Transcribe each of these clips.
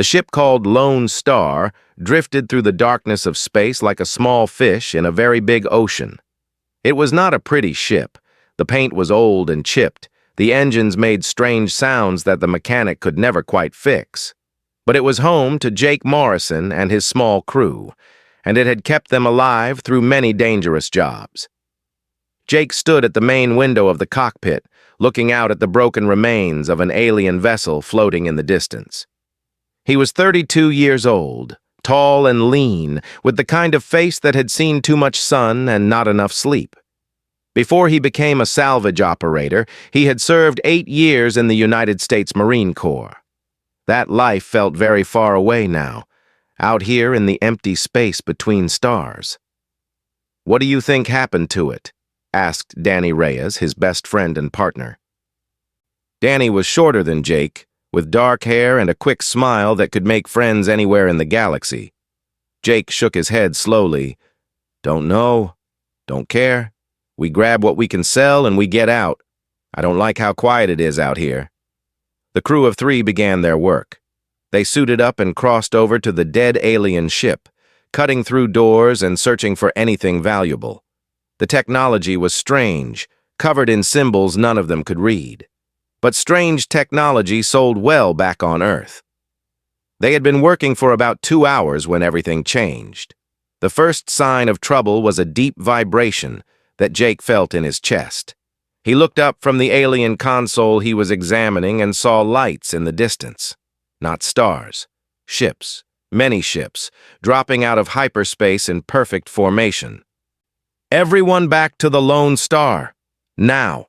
The ship called Lone Star drifted through the darkness of space like a small fish in a very big ocean. It was not a pretty ship. The paint was old and chipped. The engines made strange sounds that the mechanic could never quite fix. But it was home to Jake Morrison and his small crew, and it had kept them alive through many dangerous jobs. Jake stood at the main window of the cockpit, looking out at the broken remains of an alien vessel floating in the distance. He was 32 years old, tall and lean, with the kind of face that had seen too much sun and not enough sleep. Before he became a salvage operator, he had served 8 years in the United States Marine Corps. That life felt very far away now, out here in the empty space between stars. "What do you think happened to it?" asked Danny Reyes, his best friend and partner. Danny was shorter than Jake, with dark hair and a quick smile that could make friends anywhere in the galaxy. Jake shook his head slowly. "Don't know. Don't care. We grab what we can sell and we get out. I don't like how quiet it is out here." The crew of 3 began their work. They suited up and crossed over to the dead alien ship, cutting through doors and searching for anything valuable. The technology was strange, covered in symbols none of them could read. But strange technology sold well back on Earth. They had been working for about 2 hours when everything changed. The first sign of trouble was a deep vibration that Jake felt in his chest. He looked up from the alien console he was examining and saw lights in the distance. Not stars, ships, many ships, dropping out of hyperspace in perfect formation. "Everyone back to the Lone Star, now."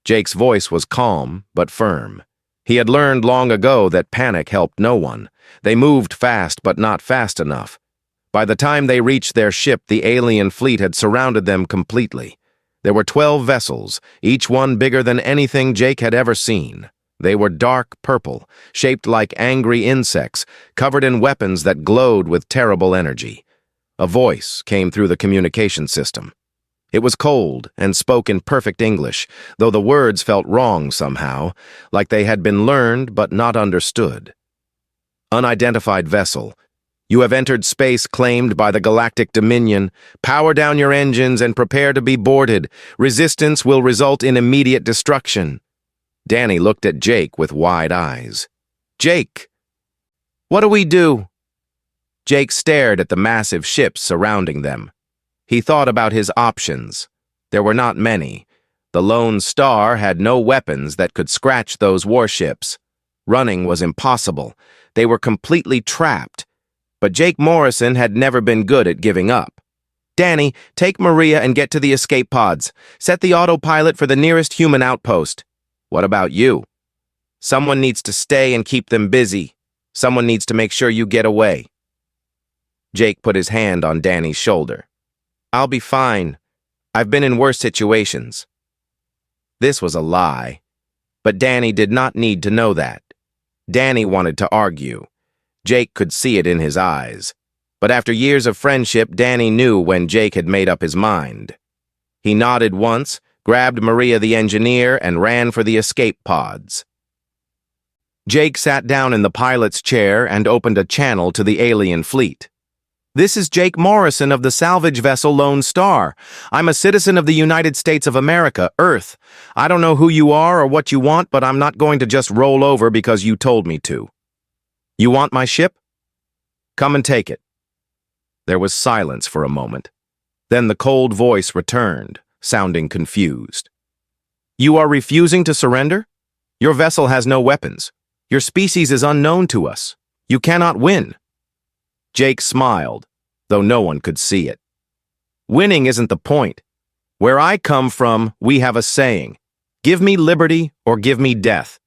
Jake's voice was calm but firm. He had learned long ago that panic helped no one. They moved fast but not fast enough. By the time they reached their ship, the alien fleet had surrounded them completely. There were 12 vessels, each one bigger than anything Jake had ever seen. They were dark purple, shaped like angry insects, covered in weapons that glowed with terrible energy. A voice came through the communication system. It was cold and spoke in perfect English, though the words felt wrong somehow, like they had been learned but not understood. "Unidentified vessel. You have entered space claimed by the Galactic Dominion. Power down your engines and prepare to be boarded. Resistance will result in immediate destruction." Danny looked at Jake with wide eyes. "Jake, what do we do?" Jake stared at the massive ships surrounding them. He thought about his options. There were not many. The Lone Star had no weapons that could scratch those warships. Running was impossible. They were completely trapped. But Jake Morrison had never been good at giving up. "Danny, take Maria and get to the escape pods. Set the autopilot for the nearest human outpost." "What about you?" "Someone needs to stay and keep them busy. Someone needs to make sure you get away." Jake put his hand on Danny's shoulder. "I'll be fine. I've been in worse situations." This was a lie. But Danny did not need to know that. Danny wanted to argue. Jake could see it in his eyes. But after years of friendship, Danny knew when Jake had made up his mind. He nodded once, grabbed Maria the engineer, and ran for the escape pods. Jake sat down in the pilot's chair and opened a channel to the alien fleet. "This is Jake Morrison of the salvage vessel Lone Star. I'm a citizen of the United States of America, Earth. I don't know who you are or what you want, but I'm not going to just roll over because you told me to. You want my ship? Come and take it." There was silence for a moment. Then the cold voice returned, sounding confused. "You are refusing to surrender? Your vessel has no weapons. Your species is unknown to us. You cannot win." Jake smiled, though no one could see it. "Winning isn't the point. Where I come from, we have a saying, 'Give me liberty or give me death.'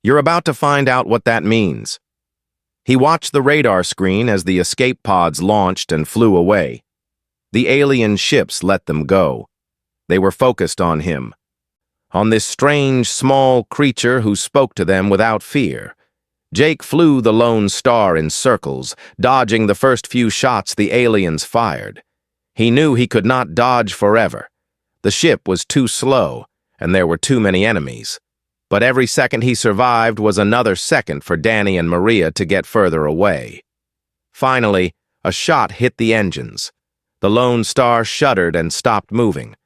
You're about to find out what that means." He watched the radar screen as the escape pods launched and flew away. The alien ships let them go. They were focused on him, on this strange, small creature who spoke to them without fear. Jake flew the Lone Star in circles, dodging the first few shots the aliens fired. He knew he could not dodge forever. The ship was too slow, and there were too many enemies. But every second he survived was another second for Danny and Maria to get further away. Finally, a shot hit the engines. The Lone Star shuddered and stopped moving.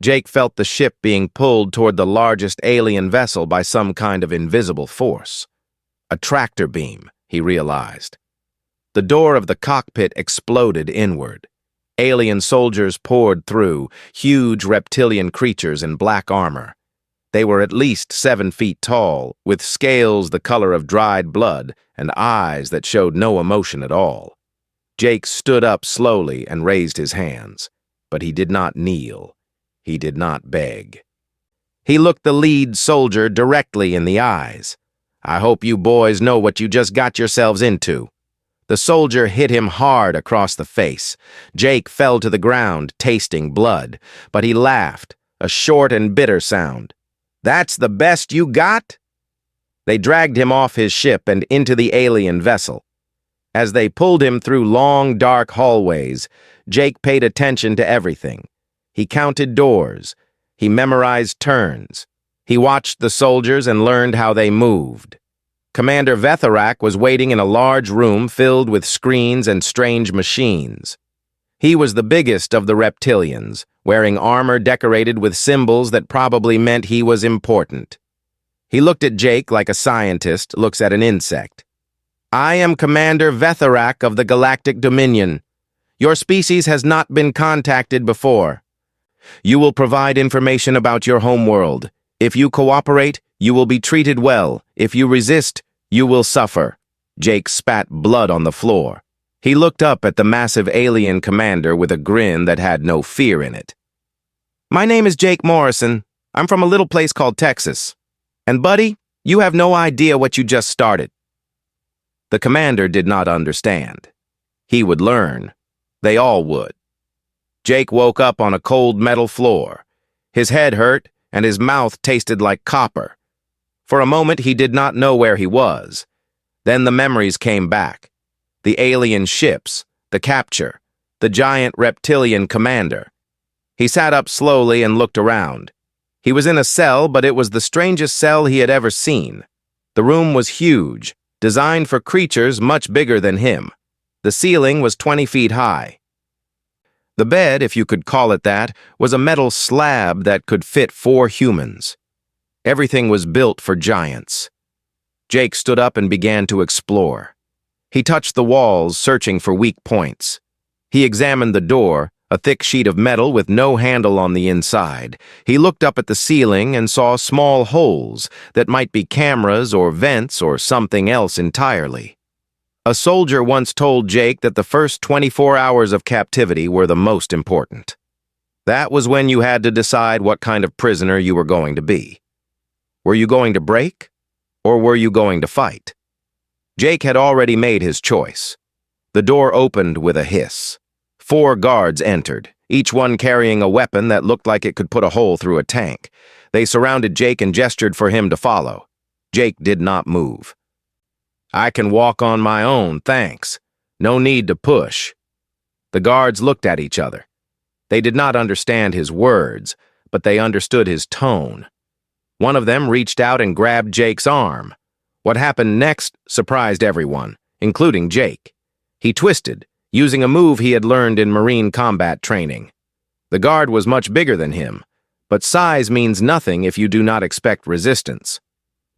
Jake felt the ship being pulled toward the largest alien vessel by some kind of invisible force. A tractor beam, he realized. The door of the cockpit exploded inward. Alien soldiers poured through, huge reptilian creatures in black armor. They were at least 7 feet tall, with scales the color of dried blood and eyes that showed no emotion at all. Jake stood up slowly and raised his hands, but he did not kneel. He did not beg. He looked the lead soldier directly in the eyes. "I hope you boys know what you just got yourselves into." The soldier hit him hard across the face. Jake fell to the ground, tasting blood, but he laughed, a short and bitter sound. "That's the best you got?" They dragged him off his ship and into the alien vessel. As they pulled him through long, dark hallways, Jake paid attention to everything. He counted doors. He memorized turns. He watched the soldiers and learned how they moved. Commander Vetharak was waiting in a large room filled with screens and strange machines. He was the biggest of the reptilians, wearing armor decorated with symbols that probably meant he was important. He looked at Jake like a scientist looks at an insect. "I am Commander Vetharak of the Galactic Dominion. Your species has not been contacted before. You will provide information about your homeworld. If you cooperate, you will be treated well. If you resist, you will suffer." Jake spat blood on the floor. He looked up at the massive alien commander with a grin that had no fear in it. "My name is Jake Morrison. I'm from a little place called Texas. And buddy, you have no idea what you just started." The commander did not understand. He would learn. They all would. Jake woke up on a cold metal floor. His head hurt, and his mouth tasted like copper. For a moment, he did not know where he was. Then the memories came back. The alien ships, the capture, the giant reptilian commander. He sat up slowly and looked around. He was in a cell, but it was the strangest cell he had ever seen. The room was huge, designed for creatures much bigger than him. The ceiling was 20 feet high. The bed, if you could call it that, was a metal slab that could fit 4 humans. Everything was built for giants. Jake stood up and began to explore. He touched the walls, searching for weak points. He examined the door, a thick sheet of metal with no handle on the inside. He looked up at the ceiling and saw small holes that might be cameras or vents or something else entirely. A soldier once told Jake that the first 24 hours of captivity were the most important. That was when you had to decide what kind of prisoner you were going to be. Were you going to break, or were you going to fight? Jake had already made his choice. The door opened with a hiss. 4 guards entered, each one carrying a weapon that looked like it could put a hole through a tank. They surrounded Jake and gestured for him to follow. Jake did not move. "I can walk on my own, thanks. No need to push." The guards looked at each other. They did not understand his words, but they understood his tone. One of them reached out and grabbed Jake's arm. What happened next surprised everyone, including Jake. He twisted, using a move he had learned in Marine combat training. The guard was much bigger than him, but size means nothing if you do not expect resistance.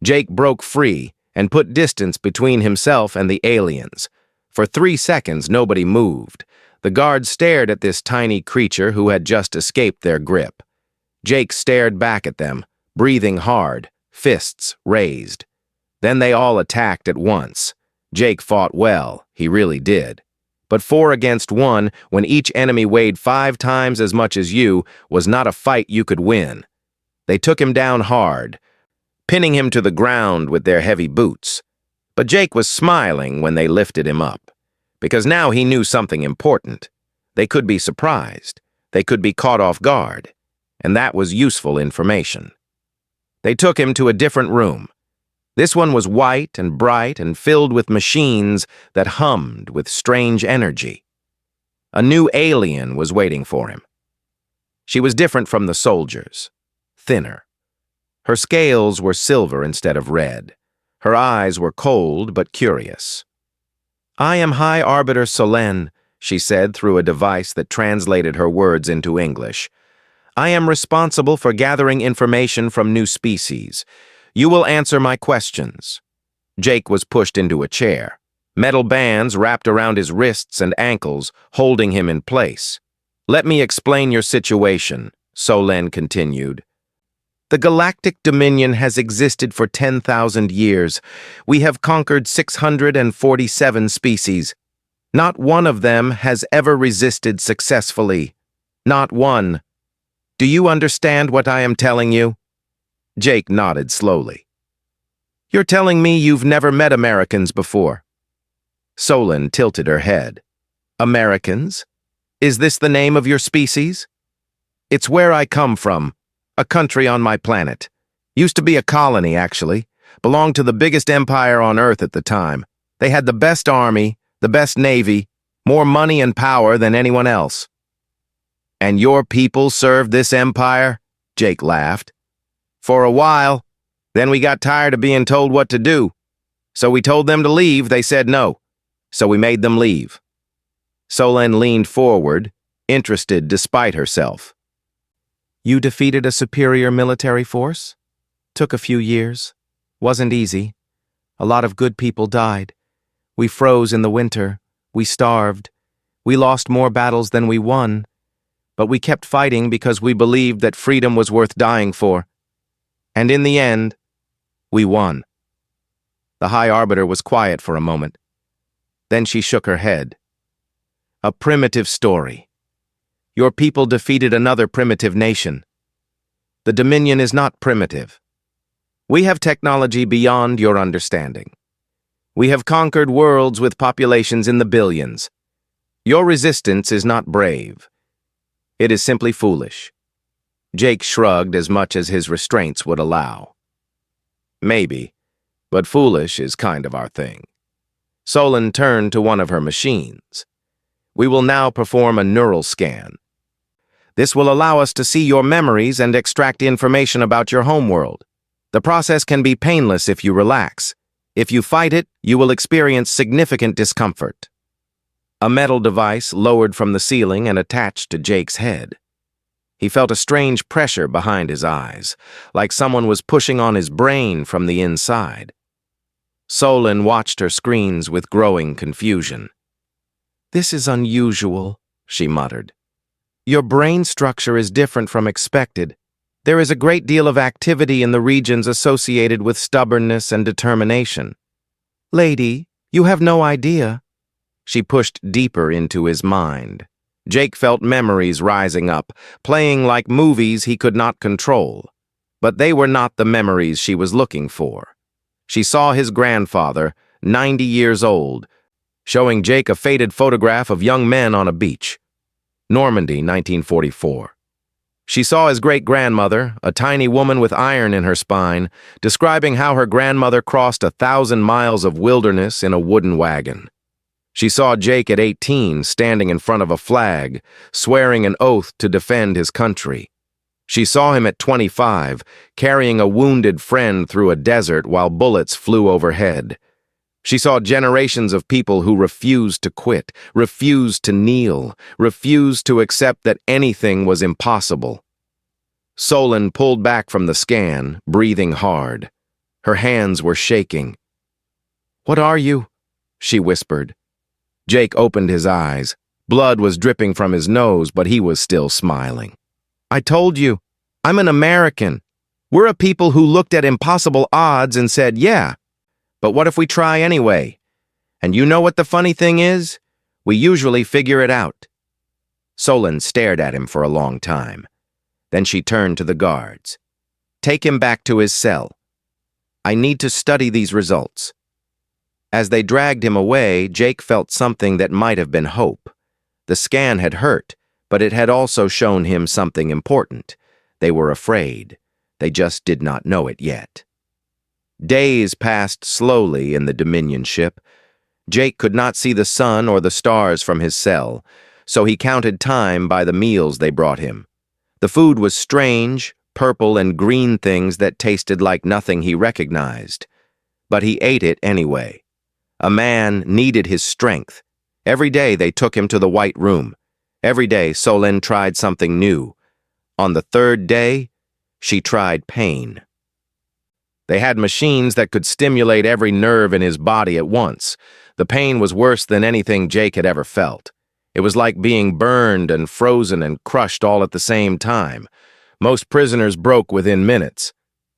Jake broke free and put distance between himself and the aliens. For 3 seconds, nobody moved. The guards stared at this tiny creature who had just escaped their grip. Jake stared back at them, breathing hard, fists raised. Then they all attacked at once. Jake fought well, he really did. But 4 against 1, when each enemy weighed 5 times as much as you, was not a fight you could win. They took him down hard, pinning him to the ground with their heavy boots. But Jake was smiling when they lifted him up, because now he knew something important. They could be surprised. They could be caught off guard. And that was useful information. They took him to a different room. This one was white and bright and filled with machines that hummed with strange energy. A new alien was waiting for him. She was different from the soldiers, thinner. Her scales were silver instead of red. Her eyes were cold but curious. "I am High Arbiter Solen," she said through a device that translated her words into English. "I am responsible for gathering information from new species. You will answer my questions." Jake was pushed into a chair. Metal bands wrapped around his wrists and ankles, holding him in place. "Let me explain your situation," Solen continued. "The Galactic Dominion has existed for 10,000 years. We have conquered 647 species. Not one of them has ever resisted successfully. Not one. Do you understand what I am telling you?" Jake nodded slowly. "You're telling me you've never met Americans before?" Solen tilted her head. "Americans? Is this the name of your species?" "It's where I come from. A country on my planet. Used to be a colony, actually. Belonged to the biggest empire on Earth at the time. They had the best army, the best navy, more money and power than anyone else." "And your people served this empire?" Jake laughed. "For a while. Then we got tired of being told what to do. So we told them to leave. They said no. So we made them leave." Solen leaned forward, interested despite herself. "You defeated a superior military force? Took a few years. Wasn't easy. A lot of good people died. We froze in the winter. We starved. We lost more battles than we won. But we kept fighting because we believed that freedom was worth dying for. And in the end, we won." The High Arbiter was quiet for a moment. Then she shook her head. "A primitive story. Your people defeated another primitive nation. The Dominion is not primitive. We have technology beyond your understanding. We have conquered worlds with populations in the billions. Your resistance is not brave. It is simply foolish." Jake shrugged as much as his restraints would allow. "Maybe, but foolish is kind of our thing." Solen turned to one of her machines. "We will now perform a neural scan. This will allow us to see your memories and extract information about your homeworld. The process can be painless if you relax. If you fight it, you will experience significant discomfort." A metal device lowered from the ceiling and attached to Jake's head. He felt a strange pressure behind his eyes, like someone was pushing on his brain from the inside. Solen watched her screens with growing confusion. "This is unusual," she muttered. "Your brain structure is different from expected. There is a great deal of activity in the regions associated with stubbornness and determination. Lady, you have no idea." She pushed deeper into his mind. Jake felt memories rising up, playing like movies he could not control. But they were not the memories she was looking for. She saw his grandfather, 90 years old, showing Jake a faded photograph of young men on a beach. Normandy, 1944. She saw his great-grandmother, a tiny woman with iron in her spine, describing how her grandmother crossed 1,000 miles of wilderness in a wooden wagon. She saw Jake at 18 standing in front of a flag, swearing an oath to defend his country. She saw him at 25, carrying a wounded friend through a desert while bullets flew overhead. She saw generations of people who refused to quit, refused to kneel, refused to accept that anything was impossible. Solen pulled back from the scan, breathing hard. Her hands were shaking. "What are you?" she whispered. Jake opened his eyes. Blood was dripping from his nose, but he was still smiling. "I told you, I'm an American. We're a people who looked at impossible odds and said, yeah, but what if we try anyway? And you know what the funny thing is? We usually figure it out." Solen stared at him for a long time. Then she turned to the guards. "Take him back to his cell. I need to study these results." As they dragged him away, Jake felt something that might have been hope. The scan had hurt, but it had also shown him something important. They were afraid. They just did not know it yet. Days passed slowly in the Dominion ship. Jake could not see the sun or the stars from his cell, so he counted time by the meals they brought him. The food was strange, purple and green things that tasted like nothing he recognized. But he ate it anyway. A man needed his strength. Every day they took him to the White Room. Every day Solène tried something new. On the third day, she tried pain. They had machines that could stimulate every nerve in his body at once. The pain was worse than anything Jake had ever felt. It was like being burned and frozen and crushed all at the same time. Most prisoners broke within minutes.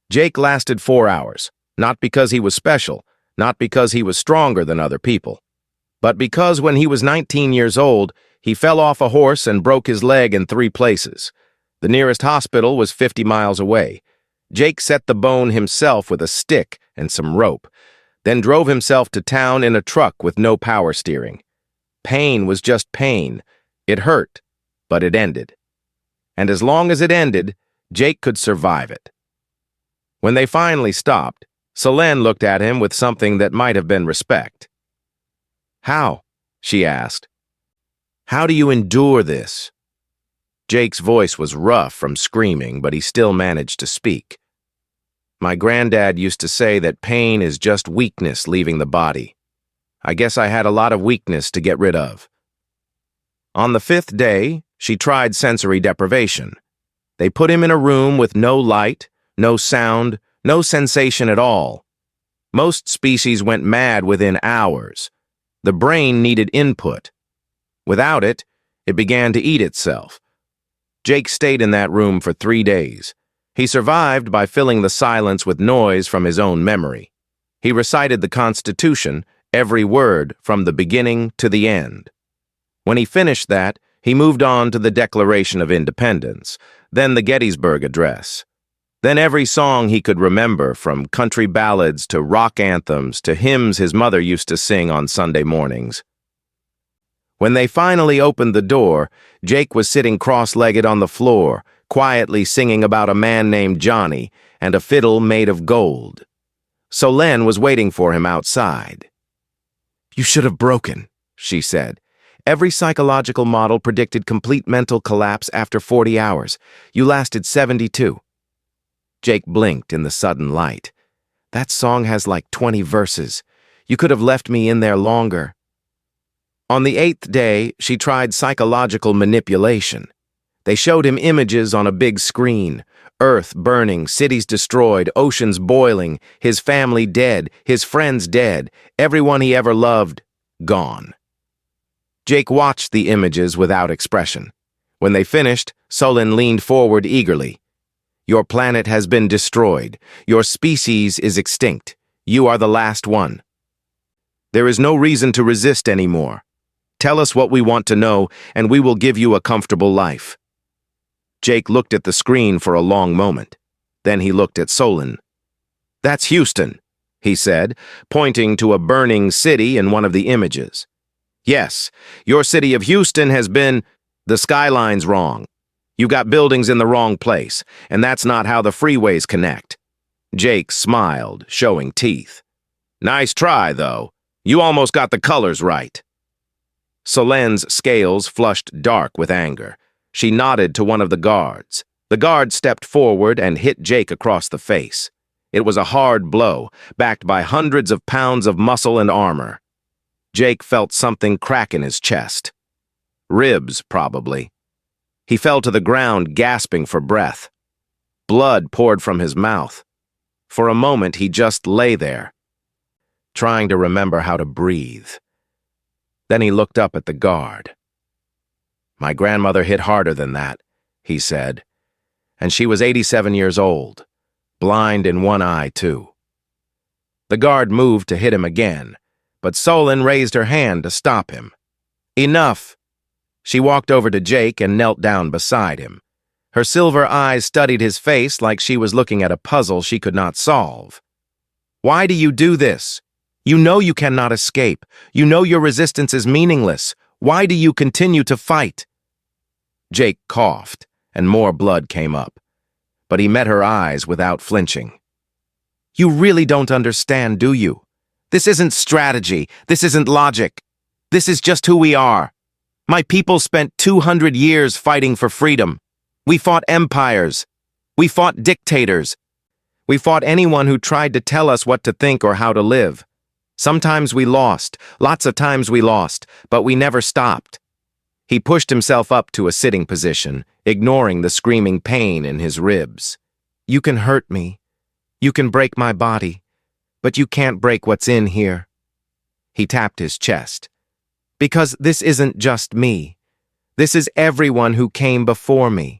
Jake lasted 4 hours, not because he was special, not because he was stronger than other people, but because when he was 19 years old, he fell off a horse and broke his leg in 3 places. The nearest hospital was 50 miles away. Jake set the bone himself with a stick and some rope, then drove himself to town in a truck with no power steering. Pain was just pain. It hurt, but it ended. And as long as it ended, Jake could survive it. When they finally stopped, Solène looked at him with something that might have been respect. "How?" she asked. "How do you endure this?" Jake's voice was rough from screaming, but he still managed to speak. "My granddad used to say that pain is just weakness leaving the body. I guess I had a lot of weakness to get rid of." On the 5th day, she tried sensory deprivation. They put him in a room with no light, no sound, no sensation at all. Most species went mad within hours. The brain needed input. Without it, it began to eat itself. Jake stayed in that room for 3 days. He survived by filling the silence with noise from his own memory. He recited the Constitution, every word from the beginning to the end. When he finished that, he moved on to the Declaration of Independence, then the Gettysburg Address. Then every song he could remember, from country ballads to rock anthems to hymns his mother used to sing on Sunday mornings. When they finally opened the door, Jake was sitting cross-legged on the floor, quietly singing about a man named Johnny and a fiddle made of gold. Solène was waiting for him outside. "You should have broken," she said. "Every psychological model predicted complete mental collapse after 40 hours. You lasted 72. Jake blinked in the sudden light. "That song has like 20 verses. You could have left me in there longer." On the 8th day, she tried psychological manipulation. They showed him images on a big screen. Earth burning, cities destroyed, oceans boiling, his family dead, his friends dead, everyone he ever loved, gone. Jake watched the images without expression. When they finished, Solène leaned forward eagerly. "Your planet has been destroyed. Your species is extinct. You are the last one. There is no reason to resist anymore. Tell us what we want to know, and we will give you a comfortable life." Jake looked at the screen for a long moment. Then he looked at Solène. "That's Houston," he said, pointing to a burning city in one of the images. "Yes, your city of Houston has been... The skyline's wrong. You got buildings in the wrong place, and that's not how the freeways connect." Jake smiled, showing teeth. "Nice try, though. You almost got the colors right." Solène's scales flushed dark with anger. She nodded to one of the guards. The guard stepped forward and hit Jake across the face. It was a hard blow, backed by hundreds of pounds of muscle and armor. Jake felt something crack in his chest. Ribs, probably. He fell to the ground, gasping for breath. Blood poured from his mouth. For a moment, he just lay there, trying to remember how to breathe. Then he looked up at the guard. "My grandmother hit harder than that," he said. "And she was 87 years old, blind in one eye, too." The guard moved to hit him again, but Solène raised her hand to stop him. "Enough!" She walked over to Jake and knelt down beside him. Her silver eyes studied his face like she was looking at a puzzle she could not solve. "Why do you do this? You know you cannot escape. You know your resistance is meaningless. Why do you continue to fight?" Jake coughed, and more blood came up. But he met her eyes without flinching. "You really don't understand, do you? This isn't strategy. This isn't logic. This is just who we are. My people spent 200 years fighting for freedom. We fought empires. We fought dictators. We fought anyone who tried to tell us what to think or how to live. Sometimes we lost, lots of times we lost, but we never stopped. He pushed himself up to a sitting position, ignoring the screaming pain in his ribs. You can hurt me. You can break my body, but you can't break what's in here. He tapped his chest. Because this isn't just me. This is everyone who came before me.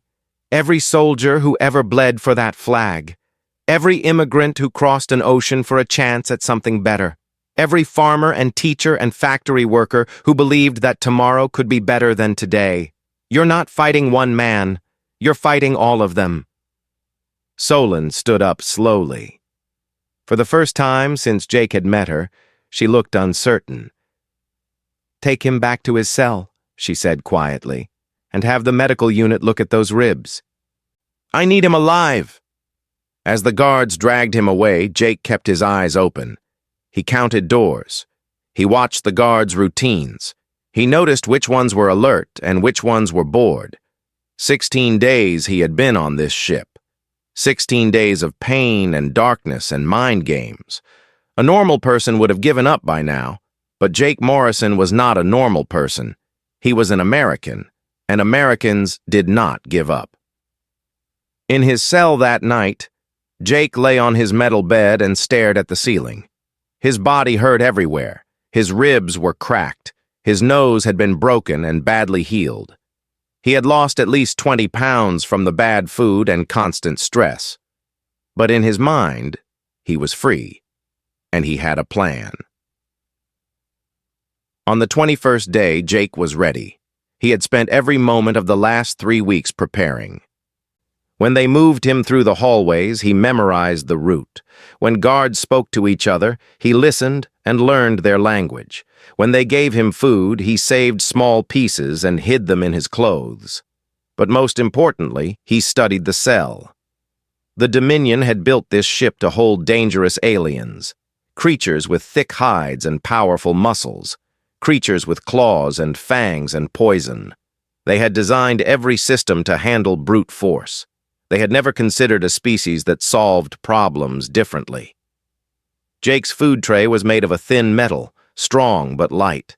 Every soldier who ever bled for that flag. Every immigrant who crossed an ocean for a chance at something better. Every farmer and teacher and factory worker who believed that tomorrow could be better than today. You're not fighting one man. You're fighting all of them. Solon stood up slowly. For the first time since Jake had met her, she looked uncertain. Take him back to his cell, she said quietly, and have the medical unit look at those ribs. I need him alive. As the guards dragged him away, Jake kept his eyes open. He counted doors. He watched the guards' routines. He noticed which ones were alert and which ones were bored. 16 days he had been on this ship. 16 days of pain and darkness and mind games. A normal person would have given up by now, but Jake Morrison was not a normal person. He was an American, and Americans did not give up. In his cell that night, Jake lay on his metal bed and stared at the ceiling. His body hurt everywhere. His ribs were cracked. His nose had been broken and badly healed. He had lost at least 20 pounds from the bad food and constant stress. But in his mind, he was free, and he had a plan. On the 21st day, Jake was ready. He had spent every moment of the last 3 weeks preparing. When they moved him through the hallways, he memorized the route. When guards spoke to each other, he listened and learned their language. When they gave him food, he saved small pieces and hid them in his clothes. But most importantly, he studied the cell. The Dominion had built this ship to hold dangerous aliens, creatures with thick hides and powerful muscles, creatures with claws and fangs and poison. They had designed every system to handle brute force. They had never considered a species that solved problems differently. Jake's food tray was made of a thin metal, strong but light.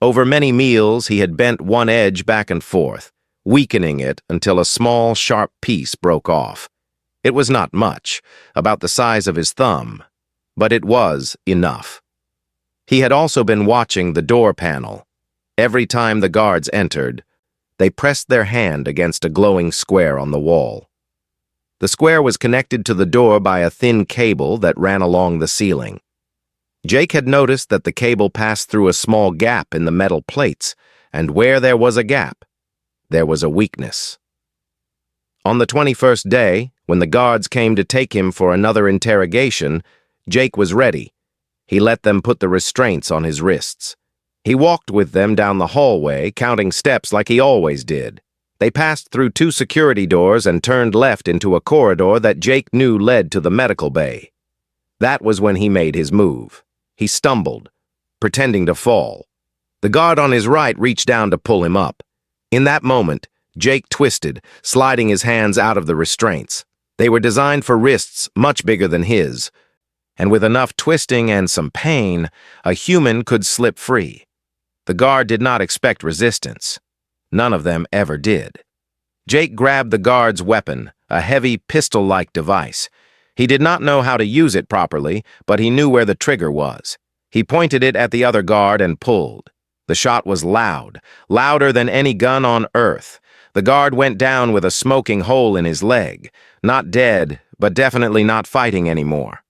Over many meals, he had bent one edge back and forth, weakening it until a small, sharp piece broke off. It was not much, about the size of his thumb, but it was enough. He had also been watching the door panel. Every time the guards entered, they pressed their hand against a glowing square on the wall. The square was connected to the door by a thin cable that ran along the ceiling. Jake had noticed that the cable passed through a small gap in the metal plates, and where there was a gap, there was a weakness. On the 21st day, when the guards came to take him for another interrogation, Jake was ready. He let them put the restraints on his wrists. He walked with them down the hallway, counting steps like he always did. They passed through 2 security doors and turned left into a corridor that Jake knew led to the medical bay. That was when he made his move. He stumbled, pretending to fall. The guard on his right reached down to pull him up. In that moment, Jake twisted, sliding his hands out of the restraints. They were designed for wrists much bigger than his, and with enough twisting and some pain, a human could slip free. The guard did not expect resistance. None of them ever did. Jake grabbed the guard's weapon, a heavy pistol-like device. He did not know how to use it properly, but he knew where the trigger was. He pointed it at the other guard and pulled. The shot was loud, louder than any gun on Earth. The guard went down with a smoking hole in his leg. Not dead, but definitely not fighting anymore.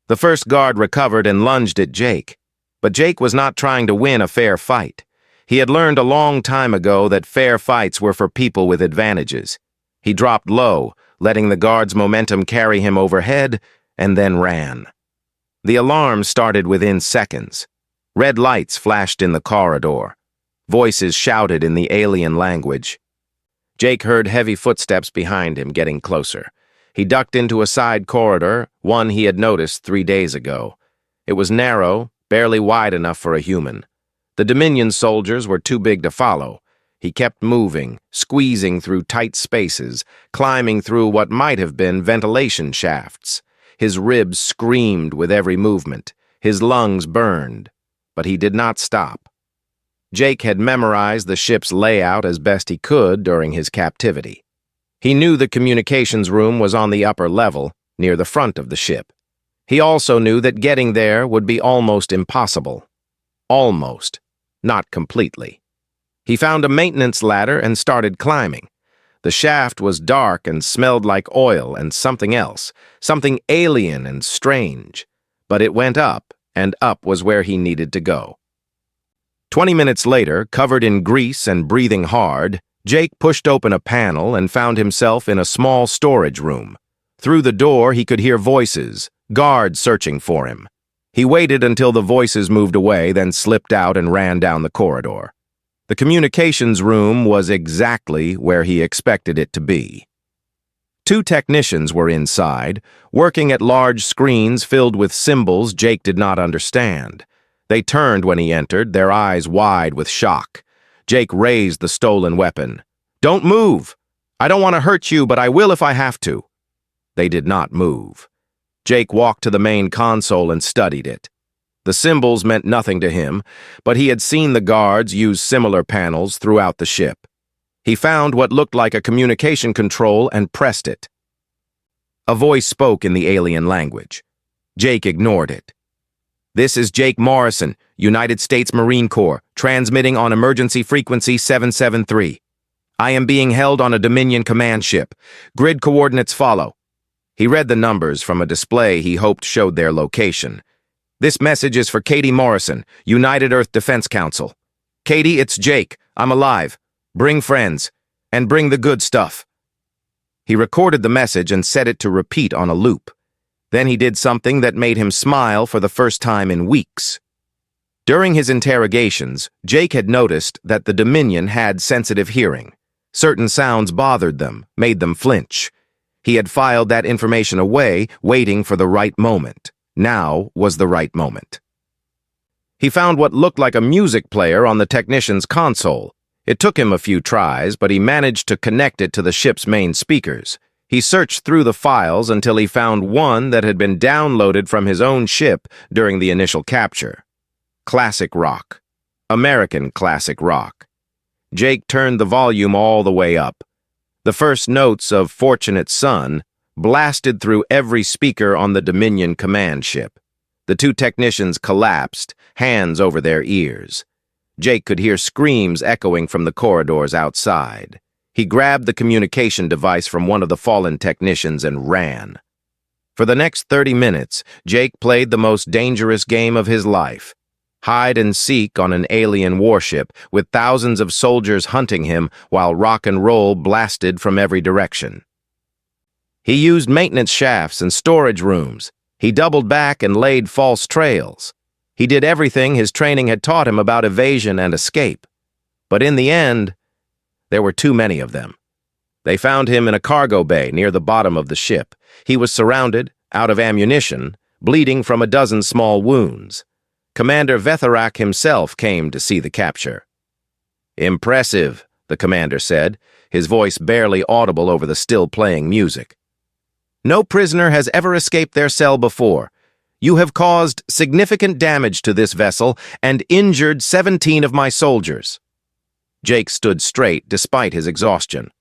The first guard recovered and lunged at Jake. But Jake was not trying to win a fair fight. He had learned a long time ago that fair fights were for people with advantages. He dropped low, letting the guard's momentum carry him overhead, and then ran. The alarm started within seconds. Red lights flashed in the corridor. Voices shouted in the alien language. Jake heard heavy footsteps behind him getting closer. He ducked into a side corridor, one he had noticed 3 days ago. It was narrow, barely wide enough for a human. The Dominion soldiers were too big to follow. He kept moving, squeezing through tight spaces, climbing through what might have been ventilation shafts. His ribs screamed with every movement. His lungs burned. But he did not stop. Jake had memorized the ship's layout as best he could during his captivity. He knew the communications room was on the upper level, near the front of the ship. He also knew that getting there would be almost impossible. Almost, not completely. He found a maintenance ladder and started climbing. The shaft was dark and smelled like oil and something else, something alien and strange. But it went up, and up was where he needed to go. 20 minutes later, covered in grease and breathing hard, Jake pushed open a panel and found himself in a small storage room. Through the door, he could hear voices, guards searching for him. He waited until the voices moved away, then slipped out and ran down the corridor. The communications room was exactly where he expected it to be. 2 technicians were inside, working at large screens filled with symbols Jake did not understand. They turned when he entered, their eyes wide with shock. Jake raised the stolen weapon. "Don't move! I don't want to hurt you, but I will if I have to." They did not move. Jake walked to the main console and studied it. The symbols meant nothing to him, but he had seen the guards use similar panels throughout the ship. He found what looked like a communication control and pressed it. A voice spoke in the alien language. Jake ignored it. "This is Jake Morrison, United States Marine Corps, transmitting on emergency frequency 773. I am being held on a Dominion command ship. Grid coordinates follow." He read the numbers from a display he hoped showed their location. "This message is for Katie Morrison, United Earth Defense Council. Katie, it's Jake. I'm alive. Bring friends. And bring the good stuff." He recorded the message and set it to repeat on a loop. Then he did something that made him smile for the first time in weeks. During his interrogations, Jake had noticed that the Dominion had sensitive hearing. Certain sounds bothered them, made them flinch. He had filed that information away, waiting for the right moment. Now was the right moment. He found what looked like a music player on the technician's console. It took him a few tries, but he managed to connect it to the ship's main speakers. He searched through the files until he found one that had been downloaded from his own ship during the initial capture. Classic rock. American classic rock. Jake turned the volume all the way up. The first notes of "Fortunate Son" blasted through every speaker on the Dominion command ship. The 2 technicians collapsed, hands over their ears. Jake could hear screams echoing from the corridors outside. He grabbed the communication device from one of the fallen technicians and ran. For the next 30 minutes, Jake played the most dangerous game of his life. Hide and seek on an alien warship with thousands of soldiers hunting him while rock and roll blasted from every direction. He used maintenance shafts and storage rooms. He doubled back and laid false trails. He did everything his training had taught him about evasion and escape. But in the end, there were too many of them. They found him in a cargo bay near the bottom of the ship. He was surrounded, out of ammunition, bleeding from a dozen small wounds. Commander Vetharak himself came to see the capture. "Impressive," the commander said, his voice barely audible over the still-playing music. "No prisoner has ever escaped their cell before. You have caused significant damage to this vessel and injured 17 of my soldiers." Jake stood straight despite his exhaustion.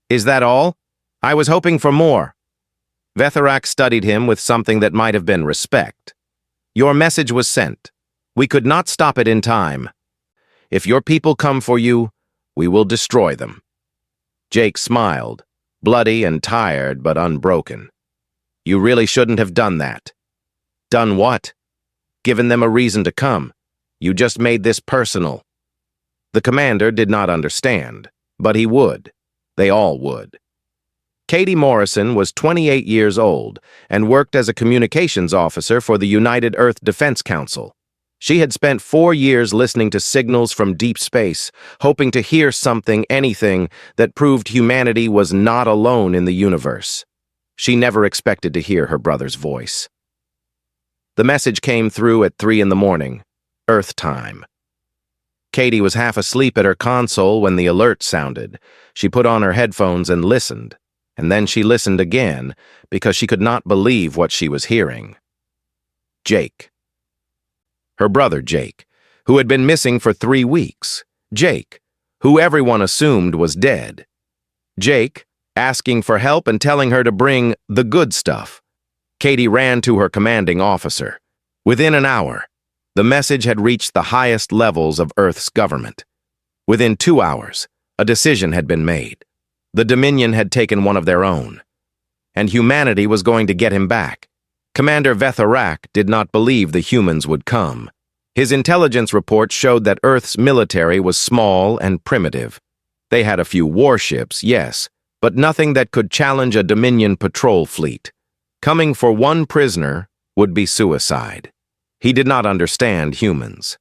"Is that all? I was hoping for more." Vetharak studied him with something that might have been respect. "Your message was sent. We could not stop it in time. If your people come for you, we will destroy them." Jake smiled, bloody and tired but unbroken. "You really shouldn't have done that." "Done what?" "Given them a reason to come. You just made this personal." The commander did not understand, but he would. They all would. Katie Morrison was 28 years old and worked as a communications officer for the United Earth Defense Council. She had spent 4 years listening to signals from deep space, hoping to hear something, anything, that proved humanity was not alone in the universe. She never expected to hear her brother's voice. The message came through at 3 in the morning, Earth time. Katie was half asleep at her console when the alert sounded. She put on her headphones and listened. And then she listened again because she could not believe what she was hearing. Jake. Her brother Jake, who had been missing for 3 weeks. Jake, who everyone assumed was dead. Jake, asking for help and telling her to bring the good stuff. Katie ran to her commanding officer. Within an hour, the message had reached the highest levels of Earth's government. Within 2 hours, a decision had been made. The Dominion had taken one of their own, and humanity was going to get him back. Commander Vetharak did not believe the humans would come. His intelligence report showed that Earth's military was small and primitive. They had a few warships, yes, but nothing that could challenge a Dominion patrol fleet. Coming for one prisoner would be suicide. He did not understand humans.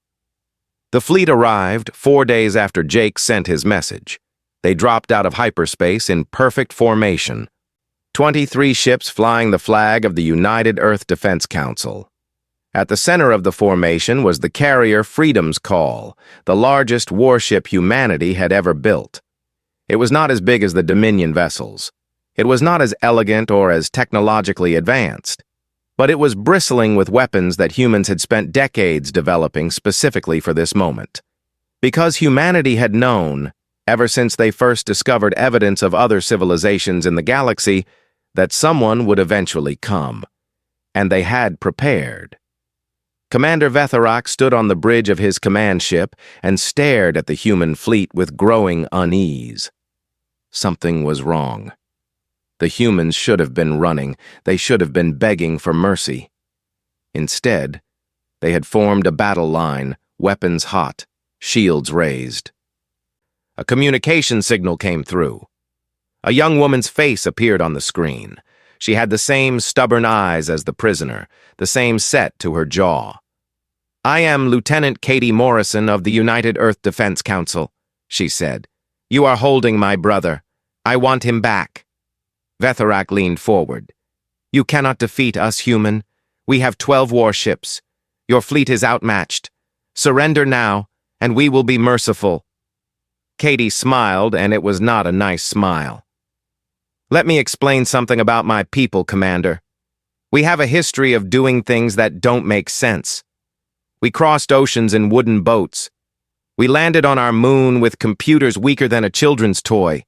The fleet arrived 4 days after Jake sent his message. They dropped out of hyperspace in perfect formation. 23 ships flying the flag of the United Earth Defense Council. At the center of the formation was the carrier Freedom's Call, the largest warship humanity had ever built. It was not as big as the Dominion vessels. It was not as elegant or as technologically advanced. But it was bristling with weapons that humans had spent decades developing specifically for this moment. Because humanity had known, ever since they first discovered evidence of other civilizations in the galaxy, that someone would eventually come. And they had prepared. Commander Vetharak stood on the bridge of his command ship and stared at the human fleet with growing unease. Something was wrong. The humans should have been running. They should have been begging for mercy. Instead, they had formed a battle line, weapons hot, shields raised. A communication signal came through. A young woman's face appeared on the screen. She had the same stubborn eyes as the prisoner, the same set to her jaw. "I am Lieutenant Katie Morrison of the United Earth Defense Council," she said. "You are holding my brother. I want him back." Vetharak leaned forward. "You cannot defeat us, human. We have 12 warships. Your fleet is outmatched. Surrender now, and we will be merciful." Katie smiled, and it was not a nice smile. "Let me explain something about my people, Commander. We have a history of doing things that don't make sense. We crossed oceans in wooden boats. We landed on our moon with computers weaker than a children's toy.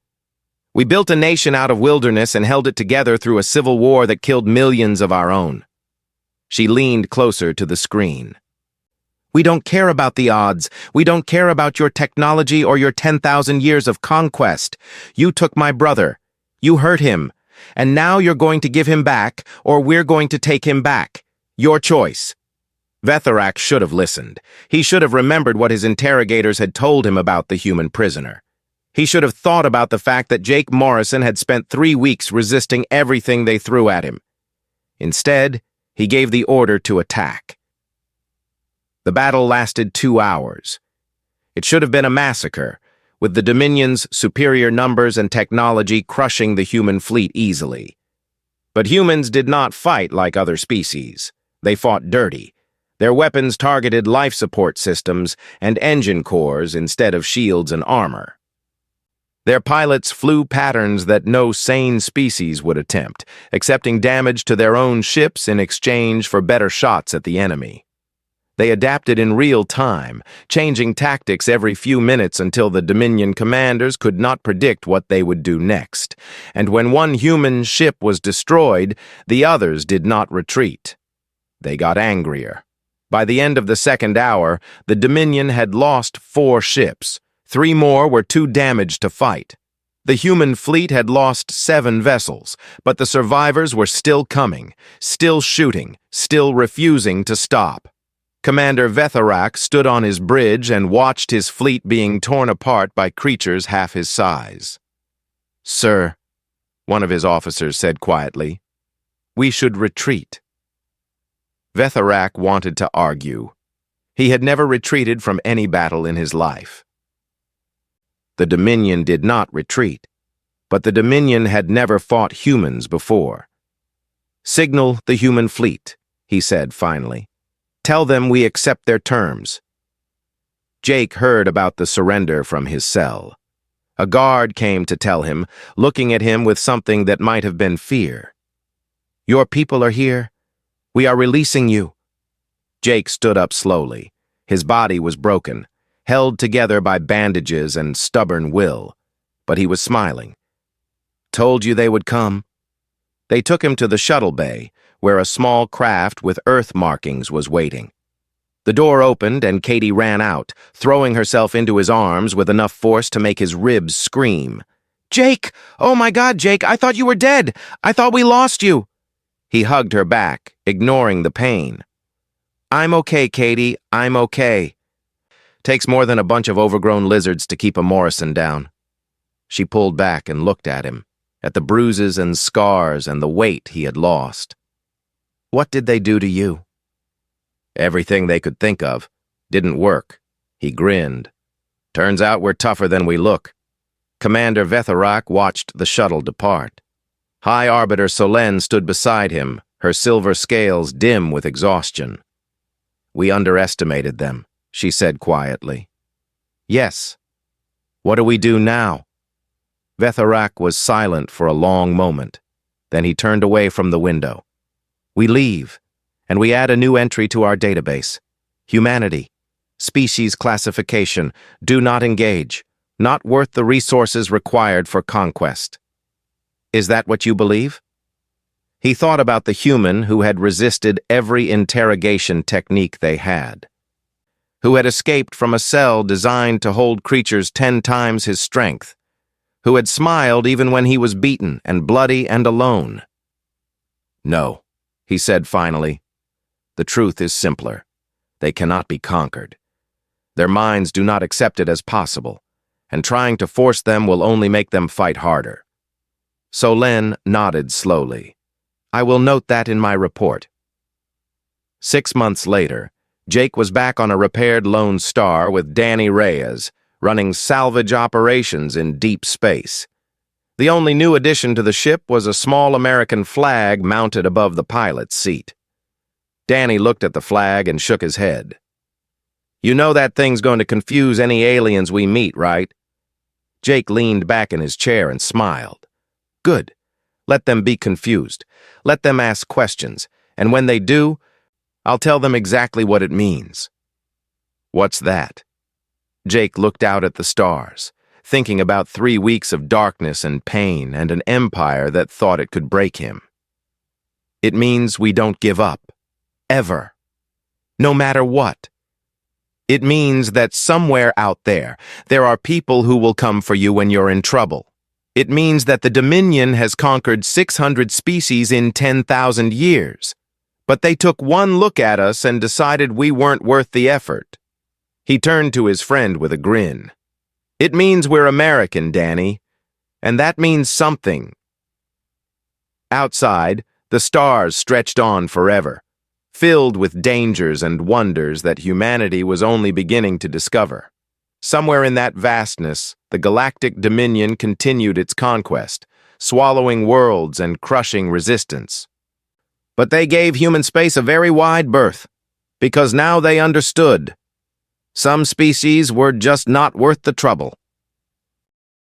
We built a nation out of wilderness and held it together through a civil war that killed millions of our own." She leaned closer to the screen. "We don't care about the odds. We don't care about your technology or your 10,000 years of conquest. You took my brother. You hurt him. And now you're going to give him back, or we're going to take him back. Your choice." Vetharak should have listened. He should have remembered what his interrogators had told him about the human prisoner. He should have thought about the fact that Jake Morrison had spent 3 weeks resisting everything they threw at him. Instead, he gave the order to attack. The battle lasted 2 hours. It should have been a massacre, with the Dominion's superior numbers and technology crushing the human fleet easily. But humans did not fight like other species. They fought dirty. Their weapons targeted life support systems and engine cores instead of shields and armor. Their pilots flew patterns that no sane species would attempt, accepting damage to their own ships in exchange for better shots at the enemy. They adapted in real time, changing tactics every few minutes until the Dominion commanders could not predict what they would do next. And when one human ship was destroyed, the others did not retreat. They got angrier. By the end of the second hour, the Dominion had lost 4 ships. 3 more were too damaged to fight. The human fleet had lost 7 vessels, but the survivors were still coming, still shooting, still refusing to stop. Commander Vetharak stood on his bridge and watched his fleet being torn apart by creatures half his size. "Sir," one of his officers said quietly, "we should retreat." Vetharak wanted to argue. He had never retreated from any battle in his life. The Dominion did not retreat, but the Dominion had never fought humans before. "Signal the human fleet," he said finally. "Tell them we accept their terms." Jake heard about the surrender from his cell. A guard came to tell him, looking at him with something that might have been fear. "Your people are here. We are releasing you." Jake stood up slowly. His body was broken, held together by bandages and stubborn will, but he was smiling. "Told you they would come." They took him to the shuttle bay, where a small craft with Earth markings was waiting. The door opened and Katie ran out, throwing herself into his arms with enough force to make his ribs scream. "Jake! Oh my God, Jake! I thought you were dead! I thought we lost you!" He hugged her back, ignoring the pain. "I'm okay, Katie. I'm okay." Takes more than a bunch of overgrown lizards to keep a Morrison down. She pulled back and looked at him, at the bruises and scars and the weight he had lost. "What did they do to you?" "Everything they could think of. Didn't work." He grinned. "Turns out we're tougher than we look." Commander Vetharak watched the shuttle depart. High Arbiter Solène stood beside him, her silver scales dim with exhaustion. "We underestimated them," she said quietly. "Yes. What do we do now?" Vetharak was silent for a long moment. Then he turned away from the window. "We leave, and we add a new entry to our database. Humanity. Species classification. Do not engage. Not worth the resources required for conquest." "Is that what you believe?" He thought about the human who had resisted every interrogation technique they had, who had escaped from a cell designed to hold creatures 10 times his strength, who had smiled even when he was beaten and bloody and alone. "No," he said finally. "The truth is simpler. They cannot be conquered. Their minds do not accept it as possible, and trying to force them will only make them fight harder." Solène nodded slowly. "I will note that in my report." 6 months later, Jake was back on a repaired Lone Star with Danny Reyes, running salvage operations in deep space. The only new addition to the ship was a small American flag mounted above the pilot's seat. Danny looked at the flag and shook his head. "You know that thing's going to confuse any aliens we meet, right?" Jake leaned back in his chair and smiled. "Good. Let them be confused. Let them ask questions, and when they do, I'll tell them exactly what it means." "What's that?" Jake looked out at the stars, thinking about 3 weeks of darkness and pain and an empire that thought it could break him. "It means we don't give up. Ever. No matter what. It means that somewhere out there are people who will come for you when you're in trouble. It means that the Dominion has conquered 600 species in 10,000 years. But they took one look at us and decided we weren't worth the effort." He turned to his friend with a grin. "It means we're American, Danny. And that means something." Outside, the stars stretched on forever, filled with dangers and wonders that humanity was only beginning to discover. Somewhere in that vastness, the Galactic Dominion continued its conquest, swallowing worlds and crushing resistance. But they gave human space a very wide berth, because now they understood. Some species were just not worth the trouble.